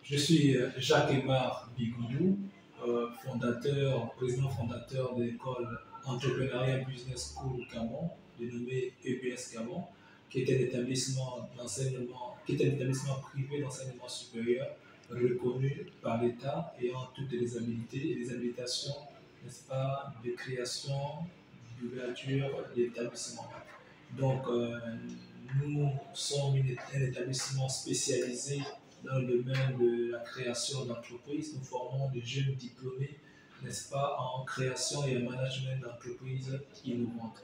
Je suis Jacques-Aimar Bigoudou, président fondateur de l'école Entrepreneuriat Business School Camon, dénommée EBS Camon, qui est un établissement d'enseignement, qui est un établissement privé d'enseignement supérieur reconnu par l'État ayant toutes les habilités et les habilitations, n'est-ce pas, de création, d'ouverture d'établissement. Donc, nous sommes un établissement spécialisé dans le domaine de la création d'entreprises. Nous formons des jeunes diplômés, n'est-ce pas, en création et en management d'entreprises innovantes.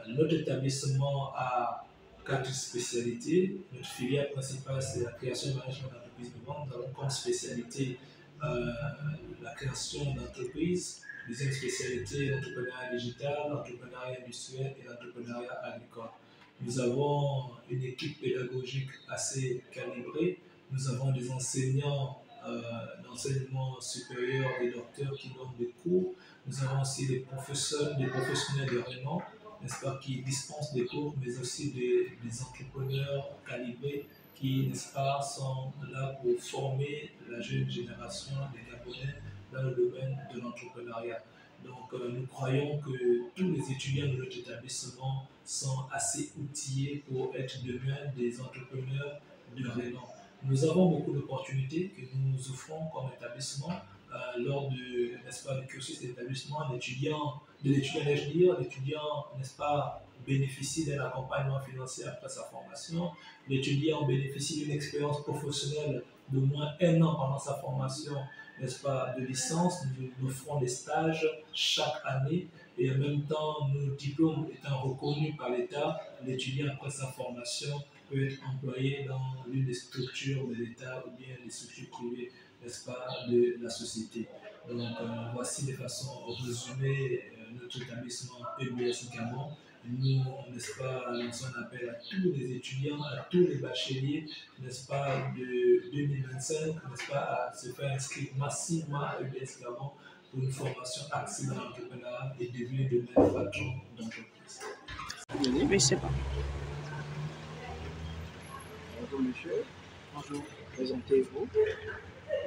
Notre établissement a 4 spécialités. Notre filière principale, c'est la création et management d'entreprises innovantes. Nous avons comme spécialité la création d'entreprises. Deuxième spécialité, l'entrepreneuriat digital, l'entrepreneuriat industriel et l'entrepreneuriat agricole. Nous avons une équipe pédagogique assez calibrée. Nous avons des enseignants d'enseignement supérieur, des docteurs qui donnent des cours. Nous avons aussi des professeurs, des professionnels de renom, n'est-ce pas, qui dispensent des cours, mais aussi des entrepreneurs calibrés qui, n'est-ce pas, sont là pour former la jeune génération des Gabonais dans le domaine de l'entrepreneuriat. Donc, nous croyons que tous les étudiants de notre établissement sont assez outillés pour être demain des entrepreneurs de renom. Nous avons beaucoup d'opportunités que nous offrons comme établissement lors de, n'est-ce pas, du cursus d'établissement. L'étudiant, n'est-ce pas, bénéficie d'un accompagnement financier après sa formation. L'étudiant bénéficie d'une expérience professionnelle d'au moins 1 an pendant sa formation, n'est-ce pas, de licence. Nous offrons des stages chaque année et en même temps, nos diplômes étant reconnus par l'État, l'étudiant après sa formation peut être employé dans l'une des structures de l'État ou bien des structures privées, n'est-ce pas, de la société. Donc, voici de façon résumée notre établissement EBS Camon. Nous, n'est-ce pas, lançons un appel à tous les étudiants, à tous les bacheliers, n'est-ce pas, de 2025, n'est-ce pas, à se faire inscrire massivement à EBS Camon pour une formation axée dans l'entrepreneuriat et devenir demain patron d'entreprise. Oui, mais c'est pas. Bonjour monsieur. Bonjour. Présentez-vous. Je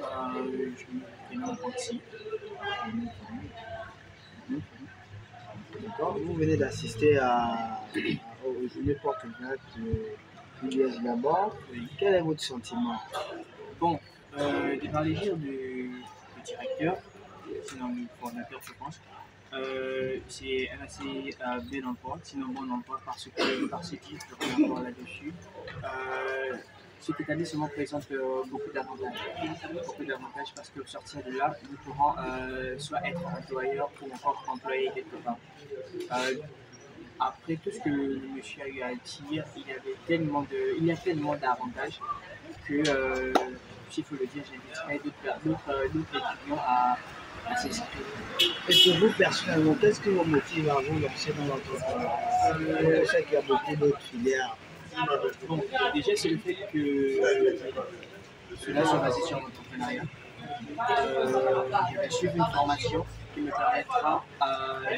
me prénomme Roxy. D'accord. Vous venez d'assister aux journées portes ouvertes de l'US d'abord. Oui. Quel est votre sentiment? Bon, de par les dires du directeur, sinon le fondateur, je pense, c'est un assez bel emploi, sinon bon emploi parce que je reviens encore là-dessus. Cet établissement présente beaucoup d'avantages. Parce que sortir de là, nous pourrons soit être employeur ou encore employé quelque part. Après tout ce que le monsieur a eu à dire, il y a tellement d'avantages que, s'il faut le dire, j'inviterai d'autres étudiants à s'inscrire. Et pour vous personnellement, qu'est-ce qui vous motive à vous lancer dans l'entrepreneuriat? Je sais qu'il y a beaucoup d'autres filières. Bon, déjà, c'est le fait que cela soit basé sur l'entrepreneuriat. Je vais suivre une formation qui me permettra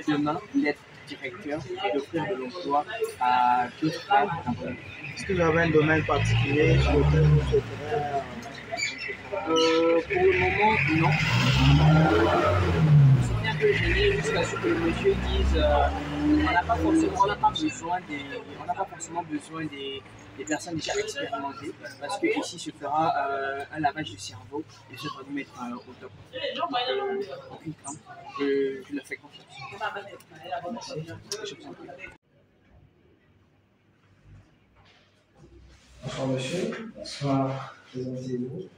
demain d'être directeur et d'offrir de l'emploi à d'autres Camerounais. Est-ce que vous avez un domaine particulier sur lequel vous souhaiterez pour le moment, non. Je me souviens que j'ai dit jusqu'à ce que le monsieur dise on n'a pas forcément besoin des personnes déjà expérimentées parce que ici se fera un lavage du cerveau et ça va nous mettre au top. Aucune crainte, je leur fais confiance. Bonsoir monsieur. Bonsoir. Présentez-vous.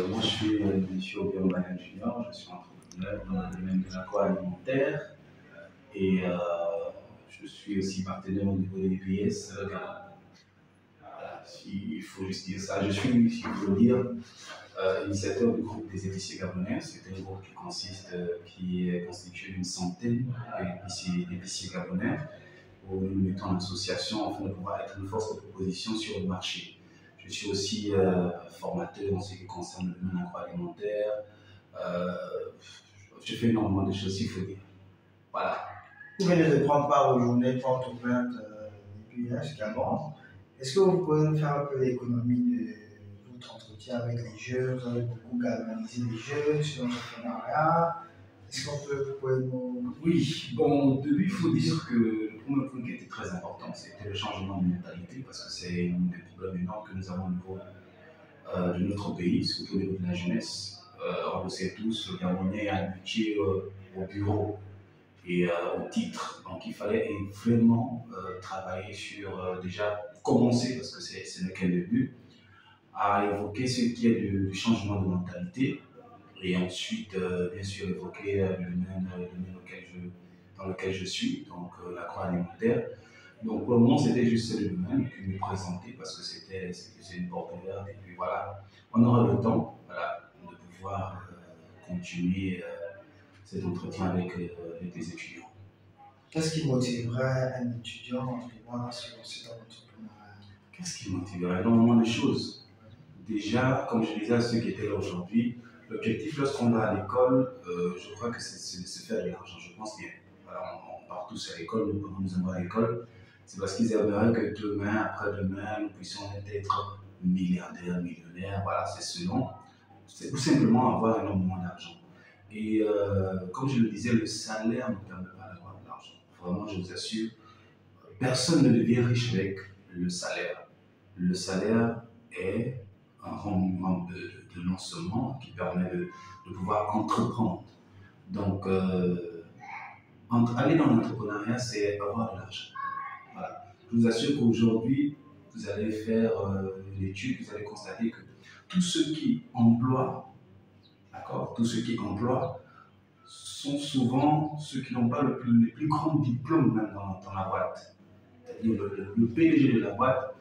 Moi, je suis M. Obiang Junior, je suis entrepreneur dans le domaine de l'agroalimentaire et je suis aussi partenaire au niveau de l'EPS. Il faut juste dire ça. Je suis, si il faut dire, initiateur du groupe des épiciers gabonais. C'est un groupe qui est constitué d'une centaine d'épiciers gabonais où nous mettons en association afin de pouvoir être une force de proposition sur le marché. Je suis aussi formateur en ce qui concerne le domaine agroalimentaire. Je fais énormément de choses, il faut dire. Voilà. Vous venez de prendre part aux journées portes ouvertes du US Camon. Est-ce que vous pouvez nous faire un peu l'économie de votre entreprise? entretien avec les jeunes, vous avez beaucoup galvanisé les jeunes sur l'entrepreneuriat. Est-ce qu'on peut, vous pouvez nous... Oui, bon, au début, il faut dire que le premier point qui était très important, c'était le changement de mentalité, parce que c'est un des problèmes énormes que nous avons au niveau de notre pays, surtout au niveau de la jeunesse. On le sait tous, le Gabonais est habitué au bureau et au titre. Donc il fallait vraiment travailler sur, déjà commencer, parce que ce n'est qu'un début, à évoquer ce qui est du changement de mentalité. Et ensuite, bien sûr, évoquer le domaine dans lequel je suis, donc l'agroalimentaire. Donc pour le moment, c'était juste le domaine, et puis me présenter parce que c'était une porte ouverte. Et puis voilà, on aura le temps voilà, de pouvoir continuer cet entretien avec les étudiants. Qu'est-ce qui motiverait un étudiant en vouloir se lancer dans l'entrepreneuriat? Qu'est-ce qui motiverait? Énormément de choses. Déjà, comme je disais à ceux qui étaient là aujourd'hui, l'objectif lorsqu'on va à l'école, je crois que c'est de se faire de l'argent. Je pense bien. Voilà, on part tous à l'école, nous allons à l'école. C'est parce qu'ils aimeraient que demain, après-demain, nous puissions être milliardaires, millionnaires. Voilà, c'est selon. C'est tout simplement avoir énormément d'argent. Et comme je le disais, le salaire ne permet pas d'avoir de l'argent. Vraiment, je vous assure, personne ne devient riche avec le salaire. Le salaire est un rendement de lancement qui permet de pouvoir entreprendre. Donc, aller dans l'entrepreneuriat, c'est avoir de l'argent. Voilà. Je vous assure qu'aujourd'hui, vous allez faire une étude, vous allez constater que tous ceux qui emploient, d'accord, tous ceux qui emploient sont souvent ceux qui n'ont pas les plus grands diplômes même dans la boîte. C'est-à-dire le PDG de la boîte,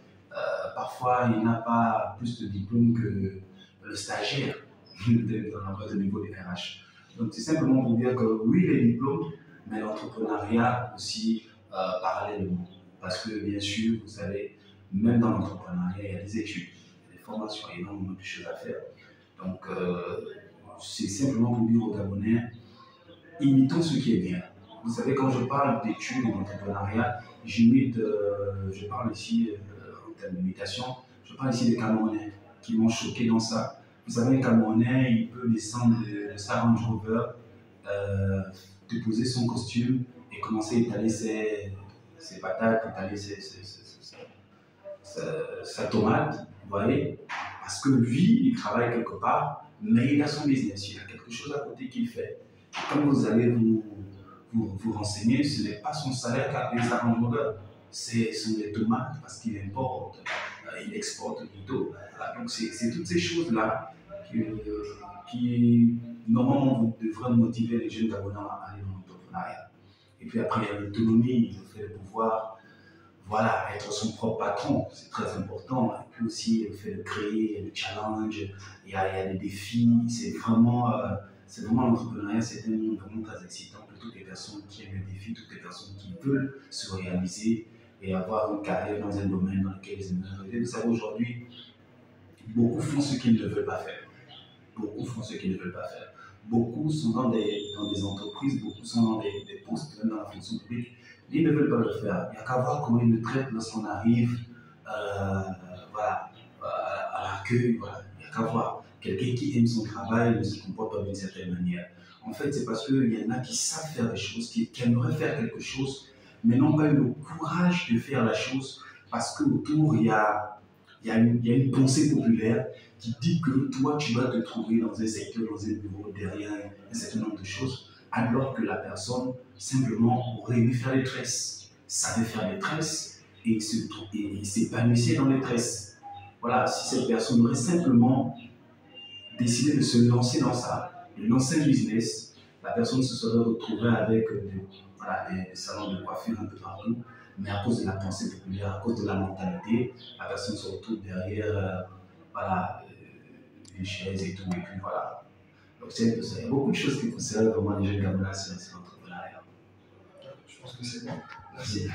parfois il n'a pas plus de diplômes que le stagiaire dans la boîte au niveau des RH. Donc c'est simplement pour dire que oui, les diplômes, mais l'entrepreneuriat aussi parallèlement. Parce que bien sûr, vous savez, même dans l'entrepreneuriat, il y a des études, il y a des formations, il y a énormément de choses à faire. Donc c'est simplement pour dire aux Gabonais, imitons ce qui est bien. Vous savez, quand je parle d'études et d'entrepreneuriat, je parle ici en termes d'imitation, je parle ici des Camerounais qui m'ont choqué dans ça. Vous savez, un Camerounais, il peut descendre de sa Range Rover, déposer son costume et commencer à étaler ses patates, étaler sa tomate, vous voyez, parce que lui, il travaille quelque part, mais il a son business, il a quelque chose à côté qu'il fait. Et comme vous allez vous renseigner, ce n'est pas son salaire qui a payé sa Range Rover, ce sont les tomates parce qu'il importe, il exporte plutôt. Voilà. Donc c'est toutes ces choses-là qui normalement devraient motiver les jeunes Gabonais à aller dans l'entrepreneuriat. Et puis après, il y a l'autonomie, le fait de pouvoir être son propre patron, c'est très important. Et puis aussi le fait de créer le challenge, il y a des défis, c'est vraiment l'entrepreneuriat, c'est un monde vraiment très excitant pour toutes les personnes qui aiment les défis, toutes les personnes qui veulent se réaliser et avoir une carrière dans un domaine dans lequel ils aimeraient rêver. Vous savez, aujourd'hui, beaucoup font ce qu'ils ne veulent pas faire. Beaucoup font ce qu'ils ne veulent pas faire. Beaucoup sont dans des entreprises, beaucoup sont dans des postes, même dans la fonction publique. Ils ne veulent pas le faire. Il n'y a qu'à voir comment ils nous traitent lorsqu'on arrive à l'accueil. Voilà. Il n'y a qu'à voir. Quelqu'un qui aime son travail ne se comporte pas d'une certaine manière. En fait, c'est parce qu'il y en a qui savent faire des choses, qui aimeraient faire quelque chose, mais n'ont pas eu le courage de faire la chose parce qu'autour, il y a une pensée populaire qui dit que toi, tu vas te trouver dans un secteur, dans un bureau, derrière un certain nombre de choses, alors que la personne, simplement, aurait aimé faire les tresses, savait faire les tresses et s'épanouissait dans les tresses. Voilà, si cette personne aurait simplement décidé de se lancer dans ça, de lancer un business, la personne se serait retrouvée avec des salons de coiffure un peu partout. Mais à cause de la pensée populaire, à cause de la mentalité, la personne se retrouve derrière une chaise et tout. Et puis voilà. Donc il y a beaucoup de choses qui concernent vraiment les jeunes Gabonais sur l'entrepreneuriat. Je pense que c'est bon. Merci.